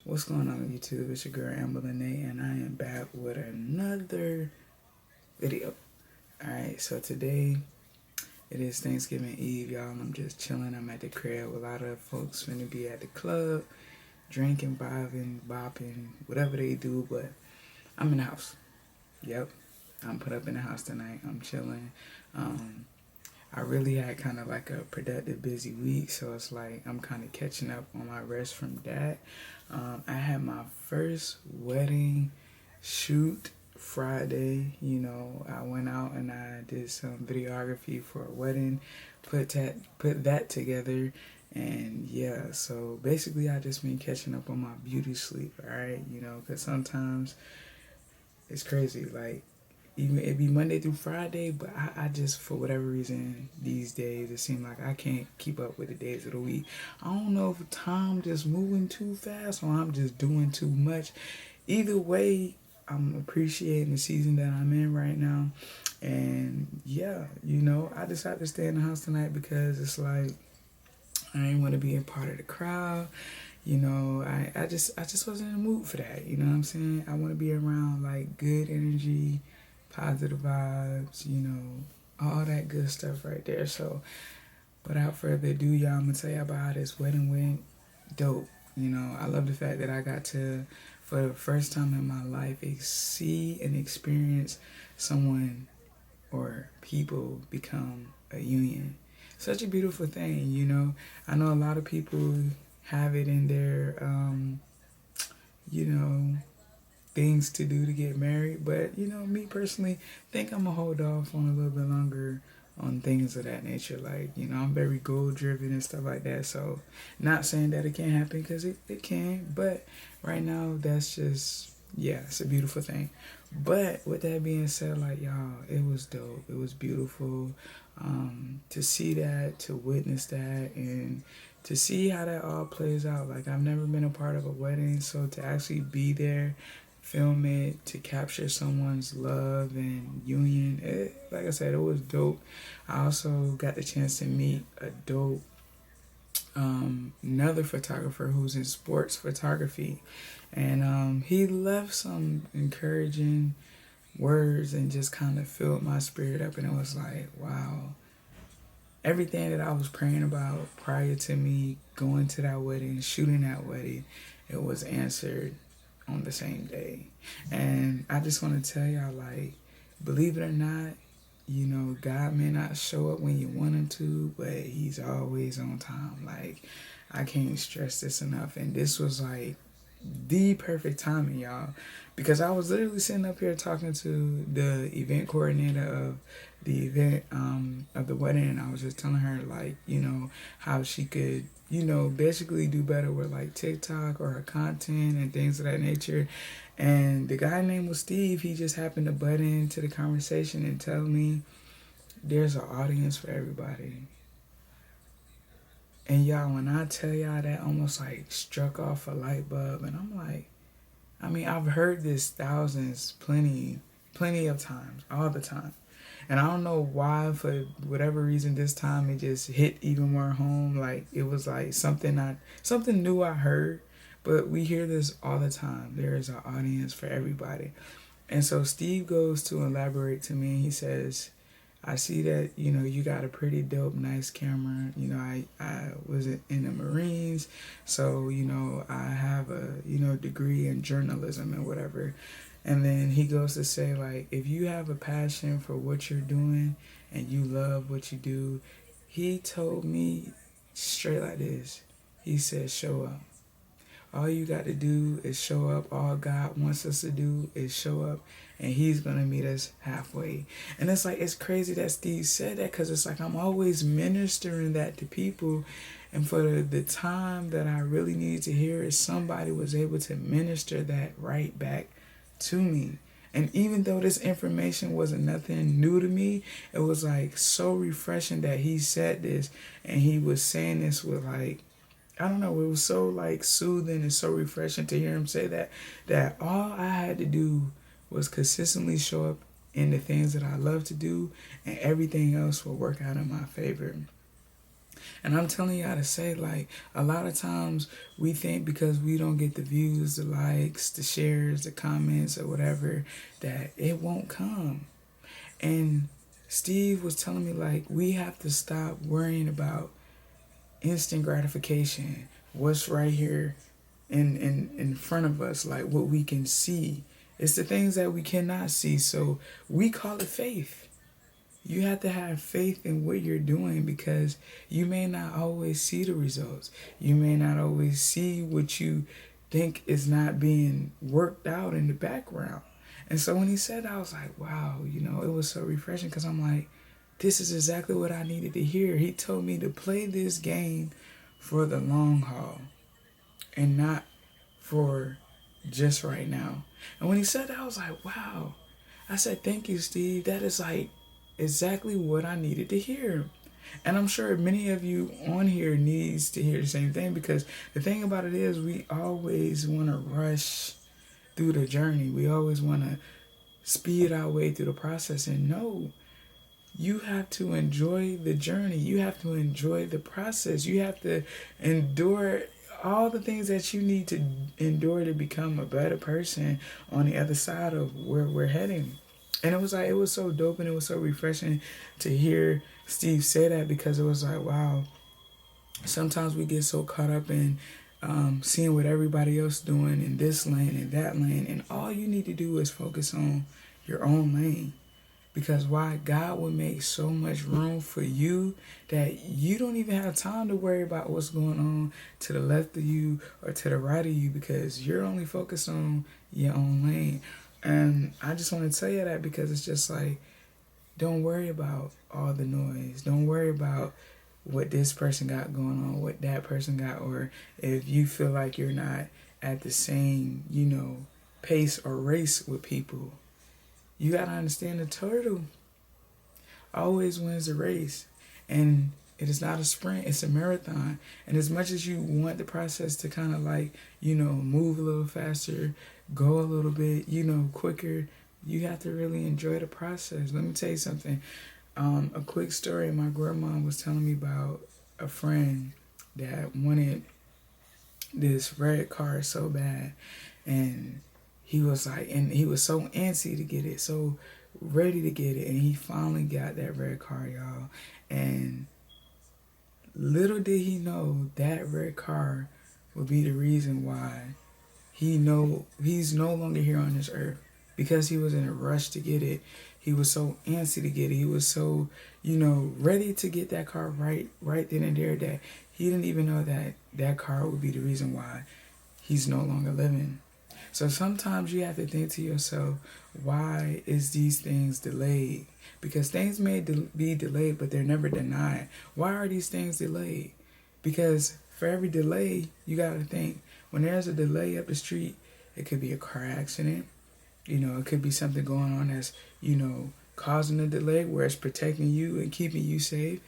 What's going on YouTube? It's your girl Amber Lene, and I am back with another video. Alright, so today it is Thanksgiving Eve, y'all, and I'm just chilling. I'm at the crib. A lot of folks finna be at the club, drinking, vibing, bopping, whatever they do, but I'm in the house. Yep, I'm put up in the house tonight. I'm chilling. I really had kind of like a productive, busy week, so it's like I'm kind of catching up on my rest from that. I had my first wedding shoot Friday. I went out and I did some videography for a wedding, put that together, and yeah. So basically, I just been catching up on my beauty sleep. All right, because sometimes it's crazy. Like even it be Monday through Friday, but I just, for whatever reason these days, it seems like I can't keep up with the days of the week. I don't know if time just moving too fast or I'm just doing too much. Either way, I'm appreciating the season that I'm in right now. And yeah, I decided to stay in the house tonight because it's like I didn't want to be a part of the crowd. I just wasn't in the mood for that. You know what I'm saying? I want to be around like good energy, positive vibes, all that good stuff right there. So without further ado, y'all, I'm gonna tell you about how this wedding went. Dope. I love the fact that I got to, for the first time in my life, see and experience someone or people become a union. Such a beautiful thing. I know a lot of people have it in their, you know, things to do to get married. But me personally, think I'm gonna hold off on a little bit longer on things of that nature. Like I'm very goal driven and stuff like that. So not saying that it can't happen, because it can. But right now, that's just, yeah, it's a beautiful thing. But with that being said, like, y'all, it was dope. It was beautiful to see that, to witness that, and to see how that all plays out. Like, I've never been a part of a wedding, so to actually be there, film it, to capture someone's love and union, like I said, it was dope. I also got the chance to meet a dope another photographer who's in sports photography, and he left some encouraging words and just kind of filled my spirit up, and it was like, wow, everything that I was praying about prior to me going to that wedding, shooting that wedding, it was answered on the same day. And I just want to tell y'all, like, believe it or not, God may not show up when you want him to, but he's always on time. Like, I can't stress this enough. And this was like the perfect timing, y'all, because I was literally sitting up here talking to the event coordinator of the event, of the wedding, and I was just telling her, like, how she could, basically do better with like TikTok or her content and things of that nature. And the guy named was Steve. He just happened to butt into the conversation and tell me there's an audience for everybody. And y'all, when I tell y'all, that almost like struck off a light bulb, and I'm like, I mean, I've heard this thousands, plenty of times, all the time. And I don't know why, for whatever reason, this time it just hit even more home. Like, it was like something new I heard. But we hear this all the time. There is an audience for everybody. And so Steve goes to elaborate to me. He says, I see that, you got a pretty dope, nice camera. I was in the Marines, so, I have a, degree in journalism and whatever. And then he goes to say, like, if you have a passion for what you're doing and you love what you do, he told me straight like this. He said, show up. All you got to do is show up. All God wants us to do is show up, and he's going to meet us halfway. And it's like, it's crazy that Steve said that, because it's like I'm always ministering that to people. And for the time that I really needed to hear it, somebody was able to minister that right back to me. And even though this information wasn't nothing new to me, it was like so refreshing that he said this, and he was saying this with like, I don't know, it was so like soothing and so refreshing to hear him say that all I had to do was consistently show up in the things that I love to do, and everything else will work out in my favor. And I'm telling y'all to say, like, a lot of times we think because we don't get the views, the likes, the shares, the comments, or whatever, that it won't come. And Steve was telling me, like, we have to stop worrying about instant gratification, what's right here in front of us, like what we can see. It's the things that we cannot see. So we call it faith. You have to have faith in what you're doing because you may not always see the results. You may not always see what you think is not being worked out in the background. And so when he said that, I was like, wow, it was so refreshing because I'm like, this is exactly what I needed to hear. He told me to play this game for the long haul and not for just right now. And when he said that, I was like, wow. I said, thank you, Steve. That is like exactly what I needed to hear. And I'm sure many of you on here needs to hear the same thing because the thing about it is we always want to rush through the journey. We always want to speed our way through the process. And no, you have to enjoy the journey. You have to enjoy the process. You have to endure all the things that you need to endure to become a better person on the other side of where we're heading. And it was so dope and it was so refreshing to hear Steve say that because it was like, wow, sometimes we get so caught up in seeing what everybody else doing in this lane and that lane. And all you need to do is focus on your own lane. Because why? God will make so much room for you that you don't even have time to worry about what's going on to the left of you or to the right of you because you're only focused on your own lane. And I just want to tell you that because it's just like, don't worry about all the noise. Don't worry about what this person got going on, what that person got, or if you feel like you're not at the same, pace or race with people. You got to understand the turtle always wins the race. And it is not a sprint, it's a marathon. And as much as you want the process to kind of like, move a little faster, go a little bit, quicker, you have to really enjoy the process. Let me tell you something. A quick story. My grandma was telling me about a friend that wanted this red car so bad. And he was like, and he was so antsy to get it, so ready to get it, and he finally got that red car, y'all. And little did he know that red car would be the reason why he's no longer here on this earth because he was in a rush to get it. He was so antsy to get it. He was so, ready to get that car right then and there that he didn't even know that that car would be the reason why he's no longer living. So sometimes you have to think to yourself, why is these things delayed? Because things may be delayed, but they're never denied. Why are these things delayed? Because for every delay, you got to think, when there's a delay up the street, it could be a car accident. It could be something going on that's, causing a delay where it's protecting you and keeping you safe.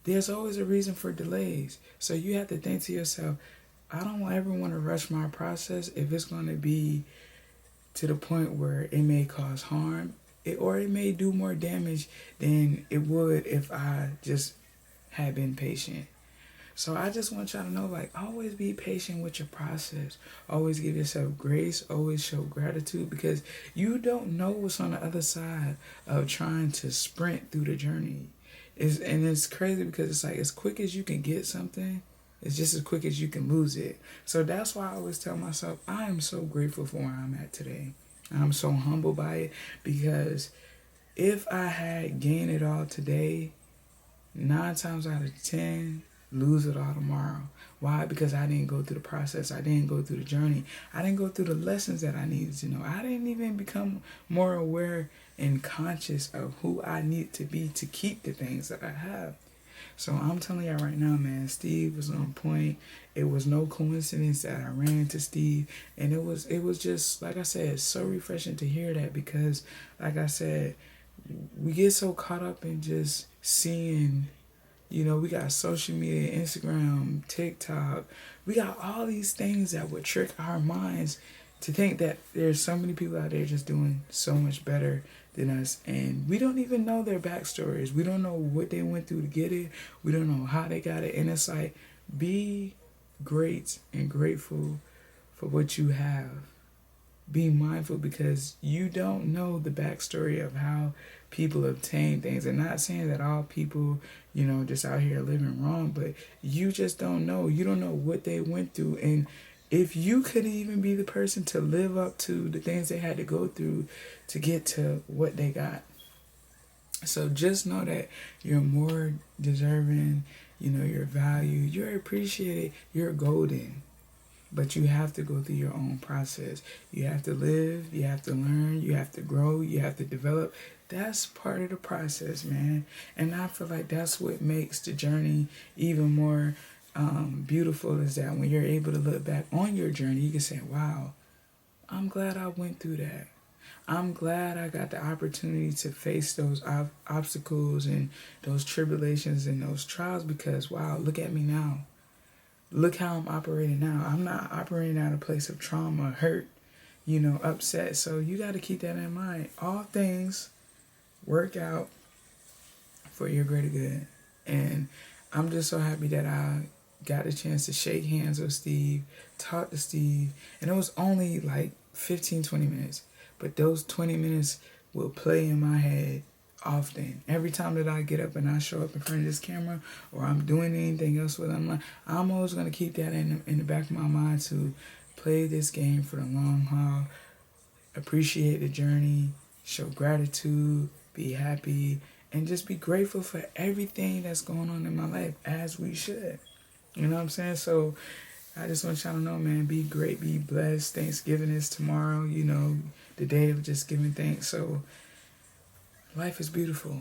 There's always a reason for delays. So you have to think to yourself, I don't ever want to rush my process if it's going to be to the point where it may cause harm or it may do more damage than it would if I just had been patient. So I just want y'all to know, like, always be patient with your process. Always give yourself grace. Always show gratitude because you don't know what's on the other side of trying to sprint through the journey. It's crazy because it's like as quick as you can get something, it's just as quick as you can lose it. So that's why I always tell myself, I am so grateful for where I'm at today. I'm so humbled by it because if I had gained it all today, 9 times out of 10, lose it all tomorrow. Why? Because I didn't go through the process. I didn't go through the journey. I didn't go through the lessons that I needed to know. I didn't even become more aware and conscious of who I need to be to keep the things that I have. So I'm telling y'all right now, man, Steve was on point. It was no coincidence that I ran into Steve. And it was just, like I said, so refreshing to hear that because, like I said, we get so caught up in just seeing, we got social media, Instagram, TikTok. We got all these things that would trick our minds to think that there's so many people out there just doing so much better than us, and we don't even know their backstories. We don't know what they went through to get it. We don't know how they got it. And it's like, be great and grateful for what you have. Be mindful, because you don't know the backstory of how people obtain things. And not saying that all people, just out here living wrong, but you just don't know. You don't know what they went through. And if you could even be the person to live up to the things they had to go through to get to what they got. So just know that you're more deserving, you're valued, you're appreciated, you're golden. But you have to go through your own process. You have to live, you have to learn, you have to grow, you have to develop. That's part of the process, man. And I feel like that's what makes the journey even more beautiful, is that when you're able to look back on your journey, you can say, wow, I'm glad I went through that. I'm glad I got the opportunity to face those obstacles and those tribulations and those trials, because, wow, look at me now. Look how I'm operating now. I'm not operating out of a place of trauma, hurt, upset. So you got to keep that in mind. All things work out for your greater good. And I'm just so happy that I got a chance to shake hands with Steve, talk to Steve. And it was only like 15, 20 minutes. But those 20 minutes will play in my head often. Every time that I get up and I show up in front of this camera, or I'm doing anything else with it, I'm always going to keep that in the back of my mind, to play this game for the long haul, appreciate the journey, show gratitude, be happy, and just be grateful for everything that's going on in my life, as we should. You know what I'm saying? So I just want y'all to know, man, be great, be blessed. Thanksgiving is tomorrow, the day of just giving thanks. So life is beautiful,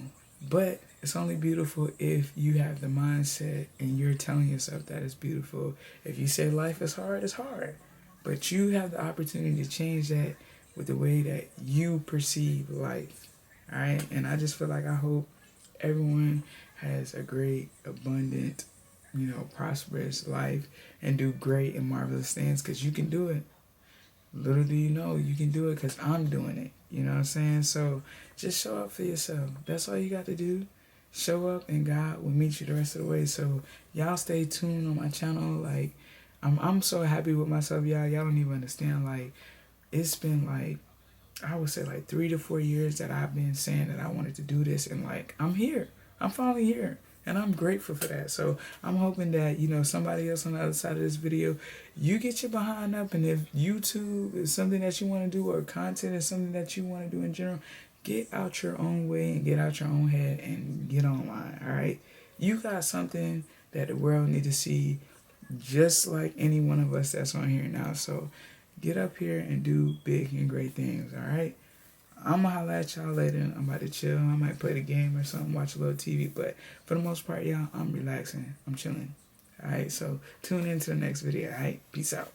but it's only beautiful if you have the mindset and you're telling yourself that it's beautiful. If you say life is hard, it's hard. But you have the opportunity to change that with the way that you perceive life. All right? And I just feel like, I hope everyone has a great, abundant, prosperous life, and do great and marvelous things, because you can do it. Little do you know, you can do it, because I'm doing it. You know what I'm saying? So just show up for yourself. That's all you got to do. Show up, and God will meet you the rest of the way. So y'all stay tuned on my channel. Like, I'm so happy with myself, y'all. Y'all don't even understand. Like, it's been like, I would say like 3 to 4 years that I've been saying that I wanted to do this, and like, I'm here. I'm finally here. And I'm grateful for that. So I'm hoping that, somebody else on the other side of this video, you get your behind up. And if YouTube is something that you want to do, or content is something that you want to do in general, get out your own way and get out your own head and get online, all right? You got something that the world needs to see, just like any one of us that's on here now. So get up here and do big and great things, all right? I'm gonna holla at y'all later. I'm about to chill. I might play the game or something, watch a little TV. But for the most part, y'all, I'm relaxing. I'm chilling. All right, so tune in to the next video. All right, peace out.